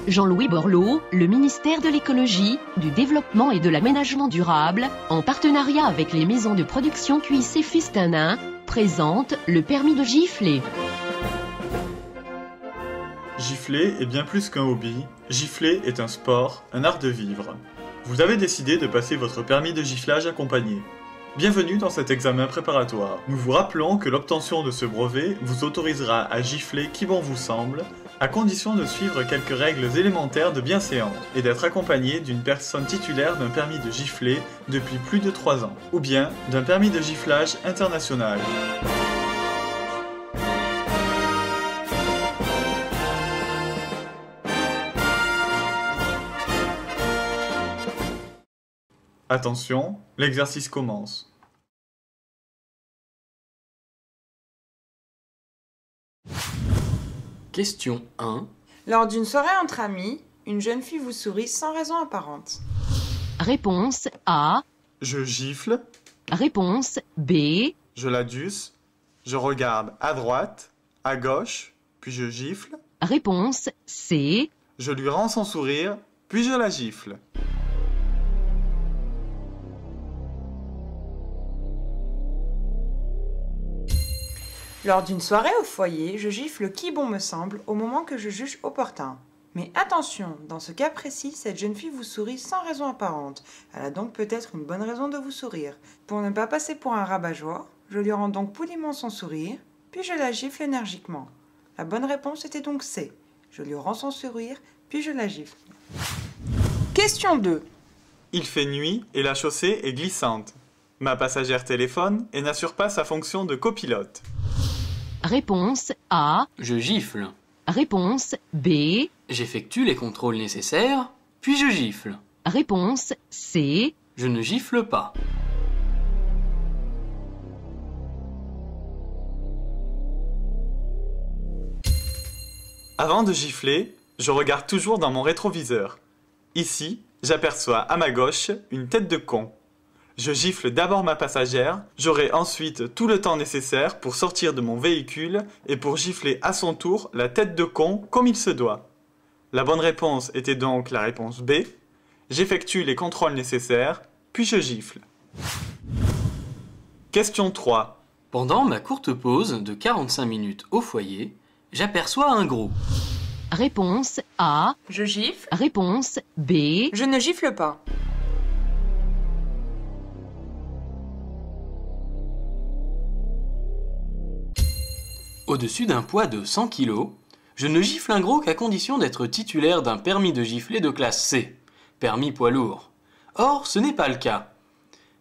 Jean-Louis Borloo, le ministère de l'Écologie, du Développement et de l'Aménagement durable, en partenariat avec les maisons de production QIC Fistanin, présente le permis de gifler. Gifler est bien plus qu'un hobby, gifler est un sport, un art de vivre. Vous avez décidé de passer votre permis de giflage accompagné. Bienvenue dans cet examen préparatoire. Nous vous rappelons que l'obtention de ce brevet vous autorisera à gifler qui bon vous semble, à condition de suivre quelques règles élémentaires de bienséance et d'être accompagné d'une personne titulaire d'un permis de gifler depuis plus de 3 ans, ou bien d'un permis de giflage international. Attention, l'exercice commence. Question 1. Lors d'une soirée entre amis, une jeune fille vous sourit sans raison apparente. Réponse A. Je gifle. Réponse B. Je l'aduce. Je regarde à droite, à gauche, puis je gifle. Réponse C. Je lui rends son sourire, puis je la gifle. Lors d'une soirée au foyer, je gifle qui bon me semble au moment que je juge opportun. Mais attention, dans ce cas précis, cette jeune fille vous sourit sans raison apparente. Elle a donc peut-être une bonne raison de vous sourire. Pour ne pas passer pour un rabat-joie, je lui rends donc poliment son sourire, puis je la gifle énergiquement. La bonne réponse était donc C. Je lui rends son sourire, puis je la gifle. Question 2. Il fait nuit et la chaussée est glissante. Ma passagère téléphone et n'assure pas sa fonction de copilote. Réponse A. Je gifle. Réponse B. J'effectue les contrôles nécessaires, puis je gifle. Réponse C. Je ne gifle pas. Avant de gifler, je regarde toujours dans mon rétroviseur. Ici, j'aperçois à ma gauche une tête de con. Je gifle d'abord ma passagère, j'aurai ensuite tout le temps nécessaire pour sortir de mon véhicule et pour gifler à son tour la tête de con comme il se doit. La bonne réponse était donc la réponse B. J'effectue les contrôles nécessaires, puis je gifle. Question 3. Pendant ma courte pause de 45 minutes au foyer, j'aperçois un gros. Réponse A. Je gifle. Réponse B. Je ne gifle pas. Au-dessus d'un poids de 100 kg, je ne gifle un gros qu'à condition d'être titulaire d'un permis de gifler de classe C, permis poids lourd. Or, ce n'est pas le cas.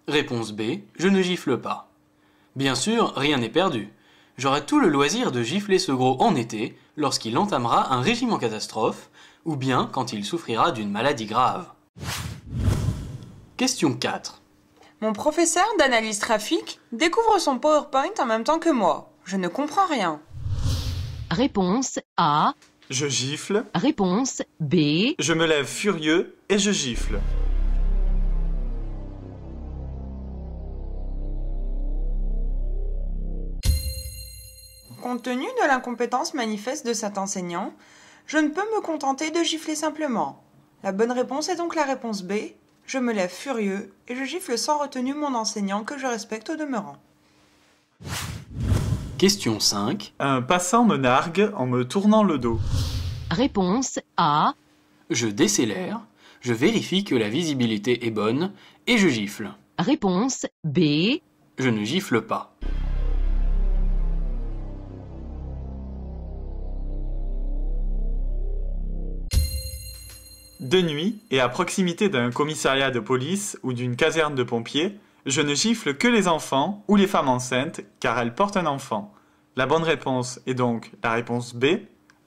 Réponse B, je ne gifle pas. Bien sûr, rien n'est perdu. J'aurai tout le loisir de gifler ce gros en été, lorsqu'il entamera un régime en catastrophe, ou bien quand il souffrira d'une maladie grave. Question 4. Mon professeur d'analyse trafic découvre son PowerPoint en même temps que moi. Je ne comprends rien. Réponse A. Je gifle. Réponse B. Je me lève furieux et je gifle. Compte tenu de l'incompétence manifeste de cet enseignant, je ne peux me contenter de gifler simplement. La bonne réponse est donc la réponse B. Je me lève furieux et je gifle sans retenue mon enseignant que je respecte au demeurant. Question 5. Un passant me nargue en me tournant le dos. Réponse A. Je décélère, je vérifie que la visibilité est bonne et je gifle. Réponse B. Je ne gifle pas. De nuit et à proximité d'un commissariat de police ou d'une caserne de pompiers, je ne gifle que les enfants ou les femmes enceintes car elles portent un enfant. La bonne réponse est donc la réponse B.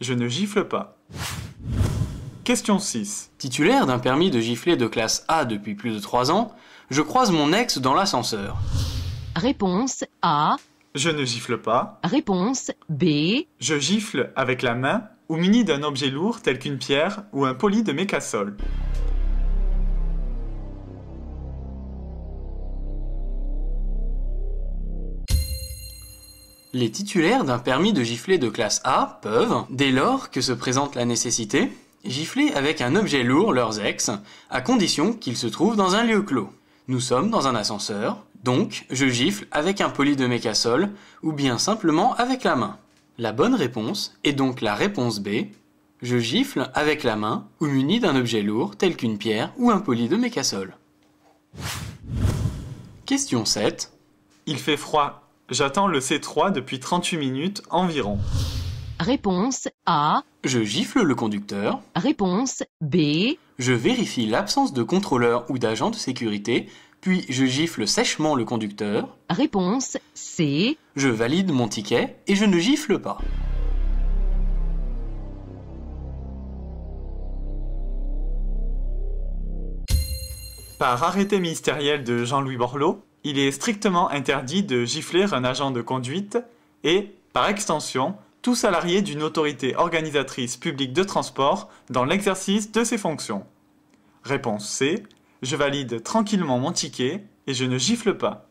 Je ne gifle pas. Question 6. Titulaire d'un permis de gifler de classe A depuis plus de 3 ans, je croise mon ex dans l'ascenseur. Réponse A. Je ne gifle pas. Réponse B. Je gifle avec la main ou muni d'un objet lourd tel qu'une pierre ou un poli de mécasol. Les titulaires d'un permis de gifler de classe A peuvent, dès lors que se présente la nécessité, gifler avec un objet lourd leurs ex, à condition qu'ils se trouvent dans un lieu clos. Nous sommes dans un ascenseur, donc je gifle avec un poli de mécasol ou bien simplement avec la main. La bonne réponse est donc la réponse B. Je gifle avec la main ou muni d'un objet lourd tel qu'une pierre ou un poli de mécasol. Question 7. Il fait froid. J'attends le C3 depuis 38 minutes environ. Réponse A. Je gifle le conducteur. Réponse B. Je vérifie l'absence de contrôleur ou d'agent de sécurité, puis je gifle sèchement le conducteur. Réponse C. Je valide mon ticket et je ne gifle pas. Par arrêté ministériel de Jean-Louis Borloo, il est strictement interdit de gifler un agent de conduite et, par extension, tout salarié d'une autorité organisatrice publique de transport dans l'exercice de ses fonctions. Réponse C. Je valide tranquillement mon ticket et je ne gifle pas.